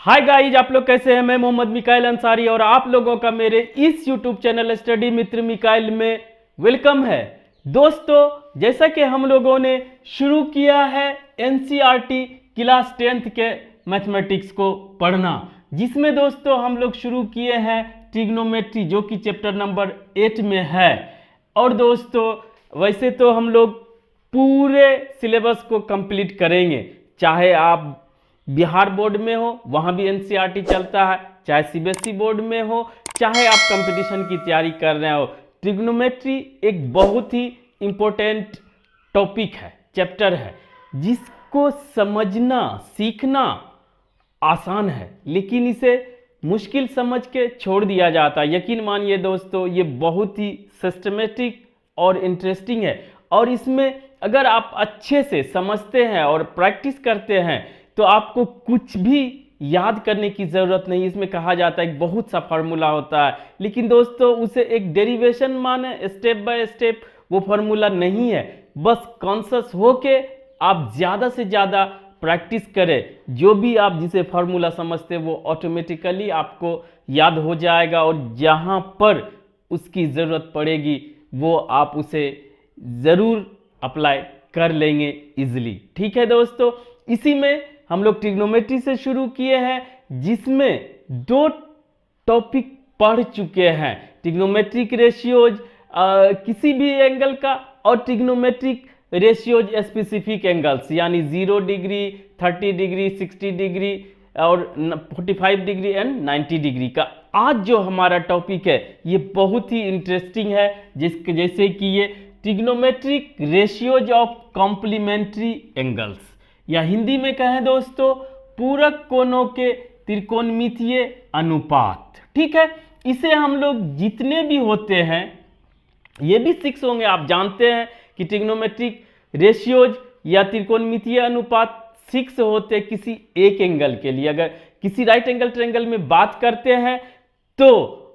Hi guys, आप लोग कैसे हैं। मैं मोहम्मद मिकाइल अंसारी और आप लोगों का मेरे इस यूट्यूब चैनल स्टडी मित्र मिकाइल में वेलकम है। दोस्तों, जैसा कि हम लोगों ने शुरू किया है एनसीईआरटी क्लास 10th के मैथमेटिक्स को पढ़ना, जिसमें दोस्तों हम लोग शुरू किए हैं ट्रिग्नोमेट्री, जो कि चैप्टर नंबर 8 में है। और दोस्तों, वैसे तो हम लोग पूरे सिलेबस को कंप्लीट करेंगे, चाहे आप बिहार बोर्ड में हो वहाँ भी एनसीईआरटी चलता है, चाहे सीबीएसई बोर्ड में हो, चाहे आप कंपटीशन की तैयारी कर रहे हो। ट्रिग्नोमेट्री एक बहुत ही इम्पोर्टेंट टॉपिक है, चैप्टर है, जिसको समझना सीखना आसान है, लेकिन इसे मुश्किल समझ के छोड़ दिया जाता है। यकीन मानिए दोस्तों, ये बहुत ही सिस्टमेटिक और इंटरेस्टिंग है, और इसमें अगर आप अच्छे से समझते हैं और प्रैक्टिस करते हैं तो आपको कुछ भी याद करने की ज़रूरत नहीं। इसमें कहा जाता है एक बहुत सा फार्मूला होता है, लेकिन दोस्तों उसे एक डेरिवेशन माने, स्टेप बाय स्टेप वो फार्मूला नहीं है। बस कॉन्शियस होके आप ज़्यादा से ज़्यादा प्रैक्टिस करें, जो भी आप जिसे फार्मूला समझते हैं वो ऑटोमेटिकली आपको याद हो जाएगा, और जहाँ पर उसकी ज़रूरत पड़ेगी वो आप उसे ज़रूर अप्लाई कर लेंगे इजीली। ठीक है दोस्तों, इसी में हम लोग ट्रिग्नोमेट्री से शुरू किए हैं, जिसमें दो टॉपिक पढ़ चुके हैं, ट्रिग्नोमेट्रिक रेशियोज किसी भी एंगल का, और ट्रिग्नोमेट्रिक रेशियोज स्पेसिफिक एंगल्स, यानी 0 डिग्री, 30 डिग्री, 60 डिग्री और 45 डिग्री एंड 90 डिग्री का। आज जो हमारा टॉपिक है ये बहुत ही इंटरेस्टिंग है, जैसे कि ये trigonometric ratios of complementary angles, या हिंदी में कहें दोस्तों पूरक कोणों के त्रिकोणमितीय अनुपात। ठीक है, इसे हम लोग जितने भी होते हैं ये भी 6 होंगे। आप जानते हैं कि ट्रिग्नोमेट्रिक रेशियोज या त्रिकोणमितीय अनुपात 6 होते किसी एक एंगल के लिए। अगर किसी राइट एंगल ट्रायंगल में बात करते हैं तो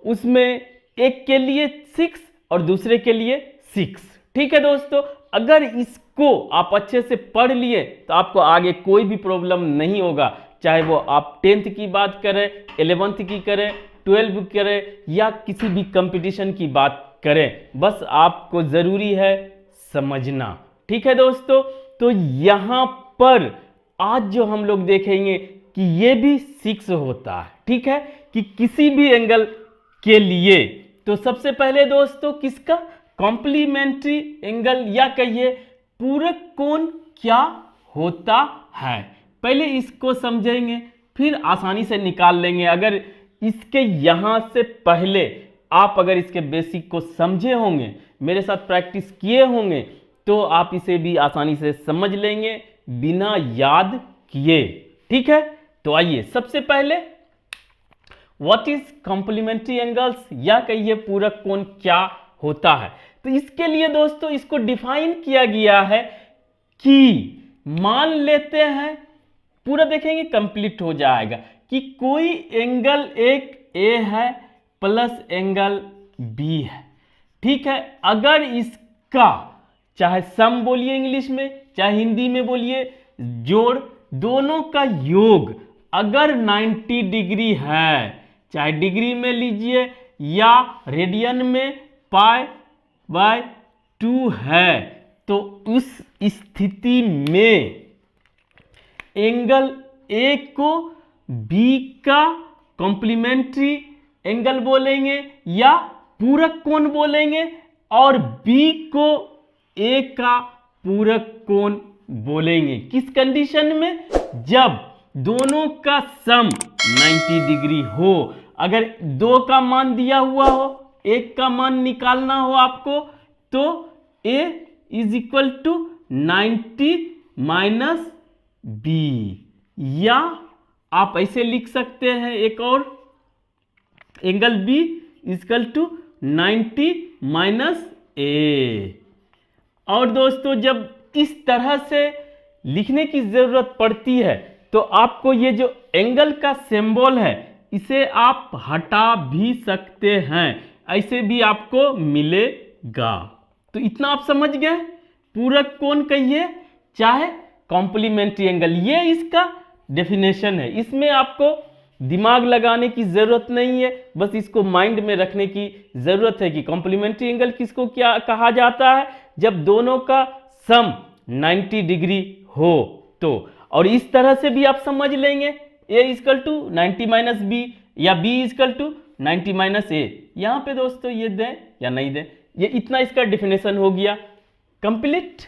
उसमें एक के लिए 6 और दूसरे के लिए 6। ठीक है दोस्तों, अगर इसको आप अच्छे से पढ़ लिए तो आपको आगे कोई भी प्रॉब्लम नहीं होगा, चाहे वो आप 10th की बात करें, 11th की करें, 12th की करें, या किसी भी कंपटीशन की बात करें। बस आपको ज़रूरी है समझना। ठीक है दोस्तों, तो यहाँ पर आज जो हम लोग देखेंगे कि ये भी 6 होता है। ठीक है, कि किसी भी एंगल के लिए। तो सबसे पहले दोस्तों किसका, कॉम्प्लीमेंट्री एंगल, या कहिए पूरक कोण क्या होता है, पहले इसको समझेंगे, फिर आसानी से निकाल लेंगे। अगर इसके यहाँ से पहले आप अगर इसके बेसिक को समझे होंगे, मेरे साथ प्रैक्टिस किए होंगे, तो आप इसे भी आसानी से समझ लेंगे बिना याद किए। ठीक है, तो आइए सबसे पहले व्हाट इज कॉम्प्लीमेंट्री एंगल्स, या कहिए पूरक कोण क्या होता है। तो इसके लिए दोस्तों इसको डिफाइन किया गया है कि मान लेते हैं, पूरा देखेंगे कंप्लीट हो जाएगा, कि कोई एंगल एक ए है प्लस एंगल बी है। ठीक है, अगर इसका चाहे सम बोलिए इंग्लिश में, चाहे हिंदी में बोलिए जोड़, दोनों का योग अगर 90 डिग्री है, चाहे डिग्री में लीजिए या रेडियन में π/2 है, तो उस स्थिति में एंगल ए को बी का कॉम्प्लीमेंट्री एंगल बोलेंगे या पूरक कोण बोलेंगे, और बी को ए का पूरक कोण बोलेंगे। किस कंडीशन में, जब दोनों का सम 90 डिग्री हो। अगर 2 का मान दिया हुआ हो, एक का मान निकालना हो आपको, तो a is equal to 90 minus B, या आप ऐसे लिख सकते हैं एक और, angle b equal to 90 minus A. और दोस्तों जब इस तरह से लिखने की जरूरत पड़ती है तो आपको ये जो एंगल का सिंबल है इसे आप हटा भी सकते हैं, ऐसे भी आपको मिलेगा। तो इतना आप समझ गए, पूरक कोण कहिए चाहे कॉम्प्लीमेंट्री एंगल, ये इसका डेफिनेशन है। इसमें आपको दिमाग लगाने की ज़रूरत नहीं है, बस इसको माइंड में रखने की ज़रूरत है कि कॉम्प्लीमेंट्री एंगल किसको क्या कहा जाता है, जब दोनों का सम 90 डिग्री हो तो। और इस तरह से भी आप समझ लेंगे a equal to 90 minus B या b equal to 90 minus a. यहाँ पे दोस्तों ये दें या नहीं दें, ये इतना इसका डिफिनेशन हो गया कंप्लीट।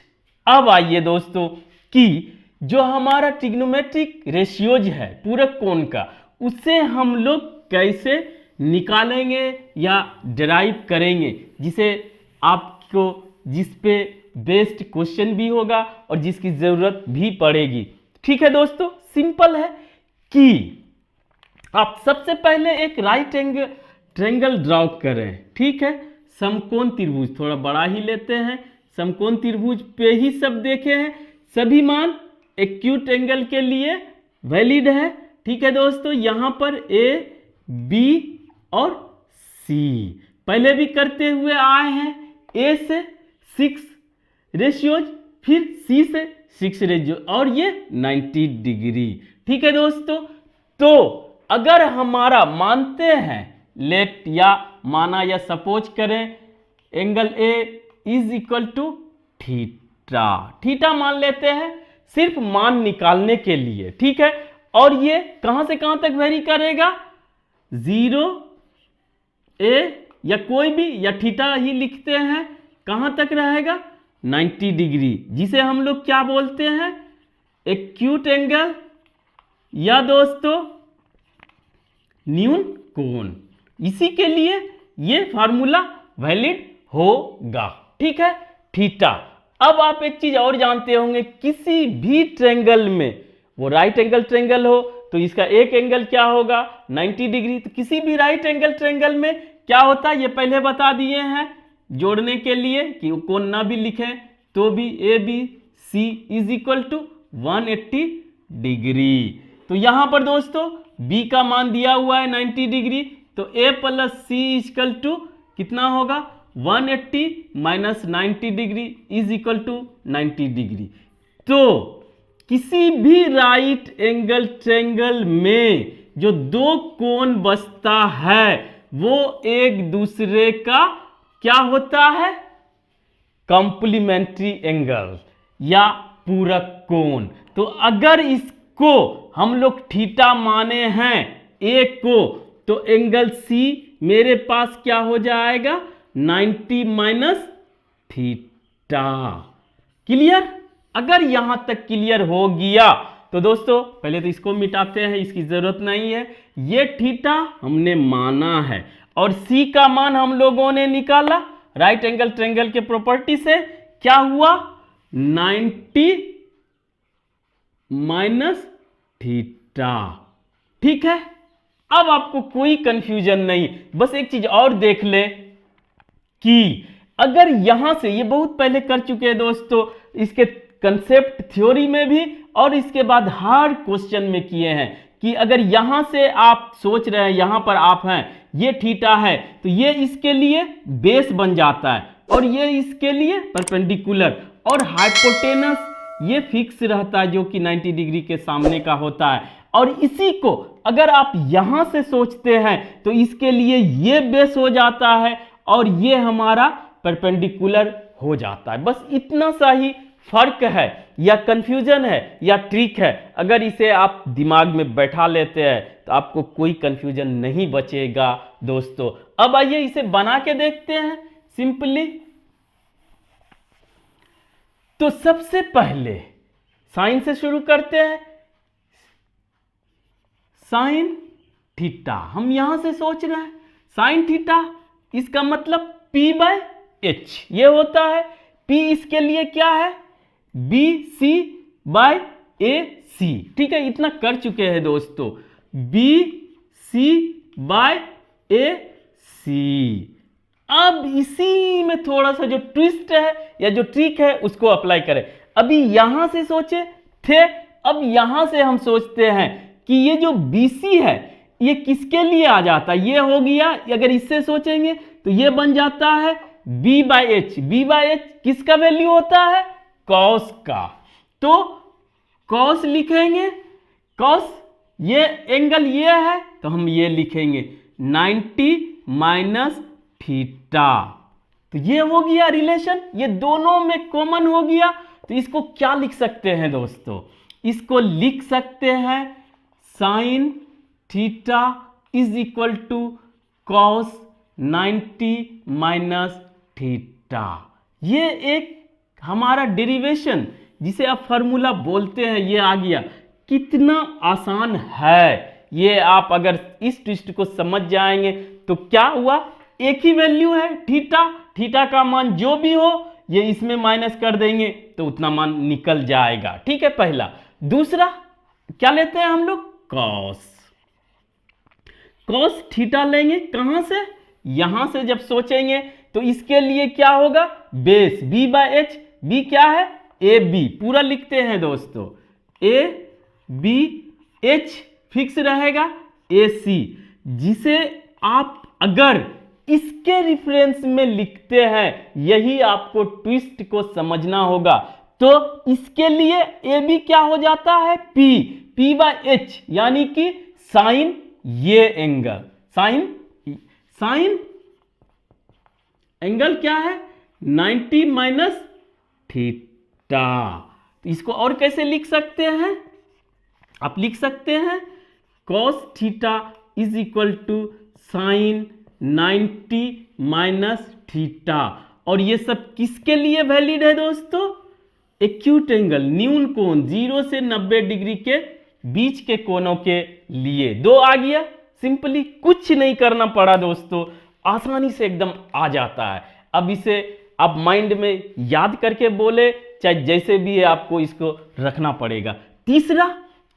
अब आइए दोस्तों कि जो हमारा ट्रिग्नोमेट्रिक रेशियोज है पूरक कोण का, उससे हम लोग कैसे निकालेंगे या डिराइव करेंगे, जिसे आपको जिस पे बेस्ड क्वेश्चन भी होगा और जिसकी ज़रूरत भी पड़ेगी। ठीक है दोस्तों, सिंपल है कि आप सबसे पहले एक राइट एंगल ट्रायंगल ड्रॉ करें। ठीक है, समकोण त्रिभुज थोड़ा बड़ा ही लेते हैं, समकोण त्रिभुज पे ही सब देखे हैं, सभी मान एक्यूट एंगल के लिए वैलिड है। ठीक है दोस्तों, यहां पर ए बी और सी पहले भी करते हुए आए हैं, ए से 6 रेशियोज, फिर सी से 6 रेशियो, और ये 90 डिग्री। ठीक है दोस्तों, तो अगर हमारा मानते हैं लेट या माना या सपोज करें angle a is equal to theta, theta मान लेते हैं सिर्फ मान निकालने के लिए। ठीक है, और ये कहां से कहां तक वेरी करेगा, 0 ए या कोई भी या थीटा ही लिखते हैं, कहां तक रहेगा 90 डिग्री, जिसे हम लोग क्या बोलते हैं एक्यूट एंगल या दोस्तों न्यून कोण। इसी के लिए ये फार्मूला वैलिड होगा। ठीक है, थीटा। अब आप एक चीज और जानते होंगे, किसी भी ट्रायंगल में, वो राइट एंगल ट्रायंगल हो तो इसका एक एंगल क्या होगा 90 डिग्री, तो किसी भी राइट एंगल ट्रायंगल में क्या होता है ये पहले बता दिए हैं, जोड़ने के लिए कि कोण ना भी लिखें तो भी a b c is equal to 180 degree. तो यहां पर दोस्तों b का मान दिया हुआ है 90 डिग्री, तो a plus c equal to कितना होगा 180 minus 90 degree is equal to 90 degree. तो किसी भी राइट एंगल ट्रायंगल में जो दो कोण बचता है वो एक दूसरे का क्या होता है कॉम्प्लीमेंट्री एंगल या पूरक कोण। तो अगर इसको हम लोग थीटा माने हैं ए को, तो एंगल सी मेरे पास क्या हो जाएगा 90 माइनस थीटा। क्लियर? अगर यहां तक क्लियर हो गया तो दोस्तों पहले तो इसको मिटाते हैं, इसकी जरूरत नहीं है। ये थीटा हमने माना है और सी का मान हम लोगों ने निकाला राइट एंगल ट्रायंगल के प्रॉपर्टी से, क्या हुआ 90 माइनस थीटा। ठीक है, अब आपको कोई कंफ्यूजन नहीं। बस एक चीज और देख ले कि अगर यहां से, ये बहुत पहले कर चुके हैं दोस्तों, इसके कंसेप्ट थ्योरी में भी और इसके बाद हर क्वेश्चन में किए हैं कि अगर यहां से आप सोच रहे हैं यहां पर आप हैं, ये थीटा है, तो ये इसके लिए बेस बन जाता है और ये इसके लिए परपेंडिकुलर, और हाइपोटेनस ये फिक्स रहता है जो कि 90 डिग्री के सामने का होता है। और इसी को अगर आप यहां से सोचते हैं तो इसके लिए ये बेस हो जाता है और ये हमारा परपेंडिकुलर हो जाता है। बस इतना सा ही फर्क है या कंफ्यूजन है या ट्रिक है। अगर इसे आप दिमाग में बैठा लेते हैं तो आपको कोई कंफ्यूजन नहीं बचेगा दोस्तों। अब आइए इसे बना के देखते हैं सिंपली। तो सबसे पहले साइन से शुरू करते हैं। साइन थीटा हम यहां से सोच रहे हैं, साइन थीटा इसका मतलब P बाय एच ये होता है। P इसके लिए क्या है बी सी बाय ए सी। ठीक है, इतना कर चुके हैं दोस्तों, बी सी बाय ए सी। अब इसी में थोड़ा सा जो ट्विस्ट है या जो ट्रिक है उसको अप्लाई करें। अभी यहां से सोचे थे, अब यहां से हम सोचते हैं कि ये जो BC है ये किसके लिए आ जाता है, ये हो गया। अगर इससे सोचेंगे तो ये बन जाता है B by h. B by h किसका वैल्यू होता है कॉस का, तो कॉस लिखेंगे, कॉस ये एंगल ये है तो हम ये लिखेंगे 90 माइनस थीटा। तो ये हो गया रिलेशन, ये दोनों में कॉमन हो गया। तो इसको क्या लिख सकते हैं दोस्तों, इसको लिख सकते हैं sine theta is equal to cos 90 minus theta. ये एक हमारा डेरिवेशन जिसे आप फॉर्मूला बोलते हैं ये आ गया। कितना आसान है ये, आप अगर इस ट्विस्ट को समझ जाएंगे तो क्या हुआ, एक ही वैल्यू है थीटा, थीटा का मान जो भी हो ये इसमें माइनस कर देंगे तो उतना मान निकल जाएगा। ठीक है, पहला। दूसरा क्या लेते हैं हम लोग, कॉस। कॉस थीटा लेंगे कहां से, यहां से जब सोचेंगे तो इसके लिए क्या होगा, base b by h. B क्या है, ए बी, पूरा लिखते हैं दोस्तों, ए बी, एच फिक्स रहेगा, ए सी, जिसे आप अगर इसके रिफरेंस में लिखते हैं, यही आपको ट्विस्ट को समझना होगा। तो इसके लिए ए बी क्या हो जाता है, पी, पी बाय एच, यानी कि साइन ये एंगल, साइन एंगल क्या है 90 माइनस थीटा। तो इसको और कैसे लिख सकते हैं, आप लिख सकते हैं cos theta is equal to sine 90 minus theta. और ये सब किसके लिए वैलिड है दोस्तों, एक्यूट एंगल, न्यून कोण 0 से 90 डिग्री के बीच के कोणों के लिए। दो आ गया, सिंपली कुछ नहीं करना पड़ा दोस्तों, आसानी से एकदम आ जाता है। अब इसे आप माइंड में याद करके बोले, चाहे जैसे भी है आपको इसको रखना पड़ेगा।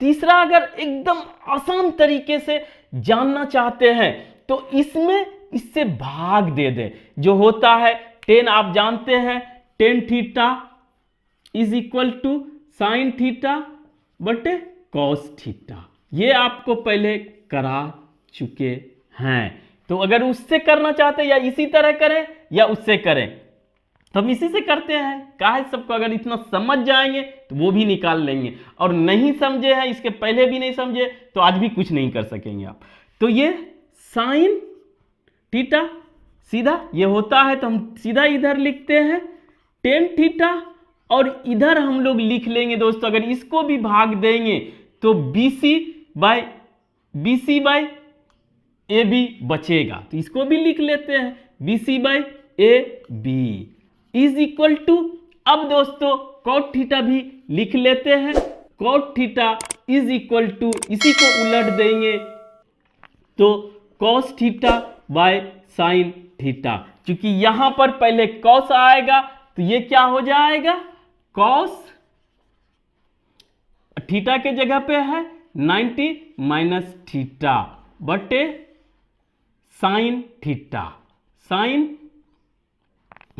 तीसरा अगर एकदम आसान तरीके से जानना चाहते हैं तो इसमें इससे भाग दे दें, जो होता है 10, आप जानते हैं tan theta is equal to sine theta बटे कॉस थीटा। ये आपको पहले करा चुके हैं। तो अगर उससे करना चाहते हैं या इसी तरह करें या उससे करें, तो हम इसी से करते हैं। काहे सबको अगर इतना समझ जाएंगे तो वो भी निकाल लेंगे, और नहीं समझे हैं, इसके पहले भी नहीं समझे तो आज भी कुछ नहीं कर सकेंगे आप। तो ये साइन थीटा सीधा ये होता है, तो हम सीधा इधर लिखते हैं टेन थीटा, और इधर हम लोग लिख लेंगे दोस्तों, अगर इसको भी भाग देंगे तो BC बाय AB बचेगा, तो इसको भी लिख लेते हैं BC by AB is equal to, अब दोस्तों कॉट थीटा भी लिख लेते हैं, cot theta is equal to, इसी को उलट देंगे तो cos theta by sine theta. क्योंकि यहां पर पहले कॉस आएगा तो ये क्या हो जाएगा, कॉस थीटा के जगह पे है 90 माइनस थीटा बटे sine theta, sine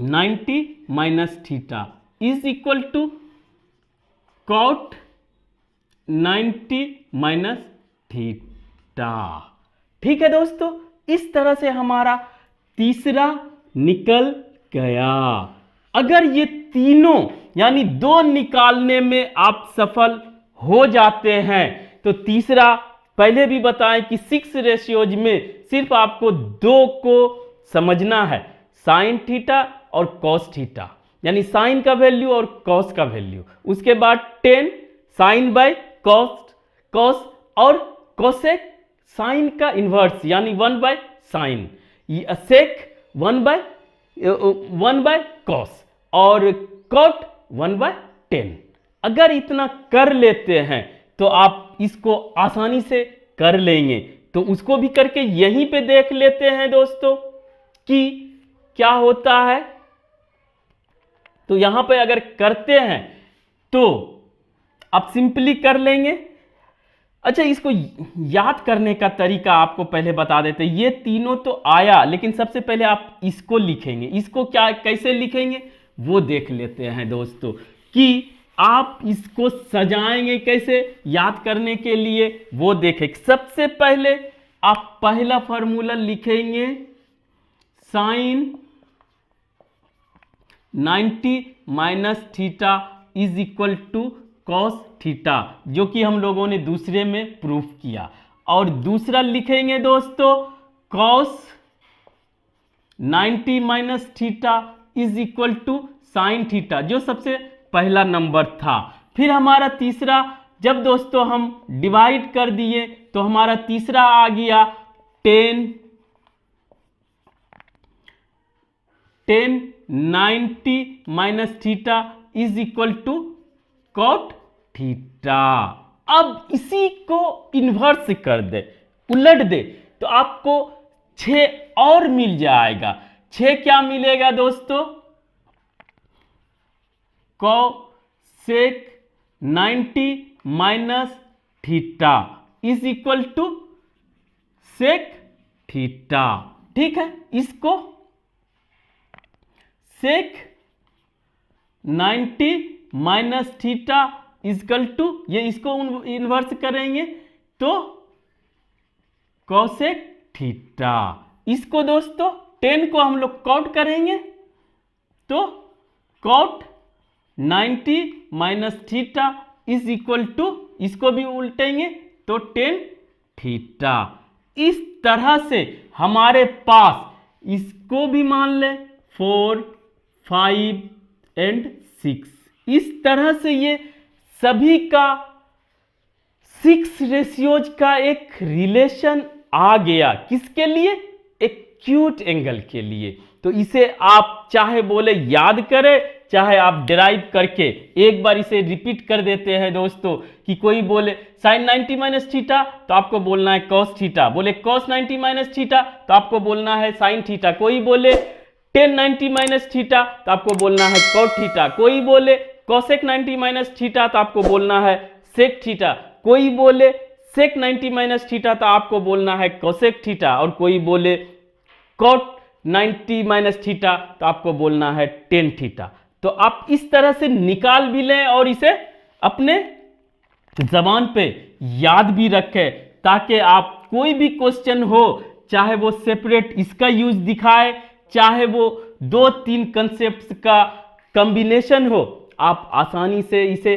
90 minus theta is equal to cot 90 minus theta. ठीक है दोस्तों, इस तरह से हमारा तीसरा निकल गया। अगर ये तीनों यानी दो निकालने में आप सफल हो जाते हैं तो तीसरा, पहले भी बताएं कि 6 रेशियोज में सिर्फ आपको 2 को समझना है, साइन थीटा और कॉस थीटा, यानी साइन का वैल्यू और कॉस का वैल्यू। उसके बाद 10 साइन बाय कॉस और कोसेक साइन का इन्वर्स यानी 1 by sine, sec 1 by cos और कॉट 1 बाय 10। अगर इतना कर लेते हैं तो आप इसको आसानी से कर लेंगे। तो उसको भी करके यहीं पे देख लेते हैं दोस्तों कि क्या होता है। तो यहां पे अगर करते हैं तो आप सिंपली कर लेंगे। अच्छा, इसको याद करने का तरीका आपको पहले बता देते हैं। ये तीनों तो आया, लेकिन सबसे पहले आप इसको लिखेंगे। इसको क्या कैसे लिखेंगे वो देख लेते हैं दोस्तों, कि आप इसको सजाएंगे कैसे याद करने के लिए वो देखें। सबसे पहले आप पहला फॉर्मूला लिखेंगे sine 90 minus theta is equal to cos theta, जो कि हम लोगों ने दूसरे में प्रूफ किया। और दूसरा लिखेंगे दोस्तों cos 90 minus theta is equal to sine theta, जो सबसे पहला नंबर था। फिर हमारा तीसरा, जब दोस्तों हम डिवाइड कर दिए तो हमारा तीसरा आ गया 10 90 minus theta is equal to cot theta. अब इसी को इन्वर्स कर दे, उलट दे, तो आपको 6 और मिल जाएगा। 6 क्या मिलेगा दोस्तों? Cosec 90 minus theta is equal to sec theta. ठीक है, इसको sec 90 minus theta is equal to, ये इसको इन्वर्स करेंगे तो कोसेक थीटा। इसको दोस्तों 10 को हम लोग कॉट करेंगे तो cot 90 minus theta is equal to, इसको भी उल्टेंगे तो 10 थीटा। इस तरह से हमारे पास, इसको भी मान ले 4, 5 एंड 6, इस तरह से ये सभी का 6 रेशियोज का एक रिलेशन आ गया। किसके लिए? एक्यूट एंगल के लिए। तो इसे आप चाहे बोले याद करें, चाहे आप डिराइव करके एक बार इसे रिपीट कर देते हैं दोस्तों, कि कोई बोले साइन 90 माइनस थीटा तो आपको बोलना है कॉस थीटा, बोले कॉस 90 माइनस थीटा तो आपको बोलना है साइन थीटा, कोई बोले टेन 90 माइनस थीटा तो आपको बोलना है कॉट थीटा, कोई बोले कोसेक 90 माइनस थीटा तो आपको बोलना है सेक थीटा, कोई बोले सेक 90 माइनस थीटा तो आपको बोलना है कोसेक थीटा, और कोई बोले कॉट 90 माइनस थीटा तो आपको बोलना है टेन थीटा। तो आप इस तरह से निकाल भी लें और इसे अपने जबान पे याद भी रखें, ताकि आप कोई भी क्वेश्चन हो, चाहे वो सेपरेट इसका यूज दिखाए, चाहे वो 2-3 कंसेप्ट का कॉम्बिनेशन हो, आप आसानी से इसे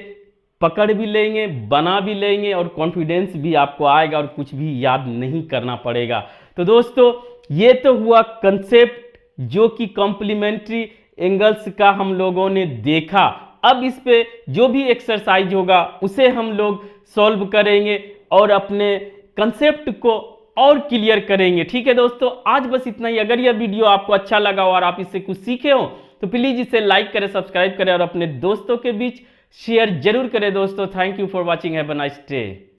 पकड़ भी लेंगे, बना भी लेंगे, और कॉन्फिडेंस भी आपको आएगा और कुछ भी याद नहीं करना पड़ेगा। तो दोस्तों ये तो हुआ कंसेप्ट जो कि कॉम्प्लीमेंट्री एंगल्स का हम लोगों ने देखा। अब इस पे जो भी एक्सरसाइज होगा उसे हम लोग सॉल्व करेंगे और अपने कंसेप्ट को और क्लियर करेंगे। ठीक है दोस्तों, आज बस इतना ही। अगर यह वीडियो आपको अच्छा लगा और आप इससे कुछ सीखे हो तो प्लीज इसे लाइक करें, सब्सक्राइब करें और अपने दोस्तों के बीच शेयर जरूर करें दोस्तों। Thank you for watching, have a nice day.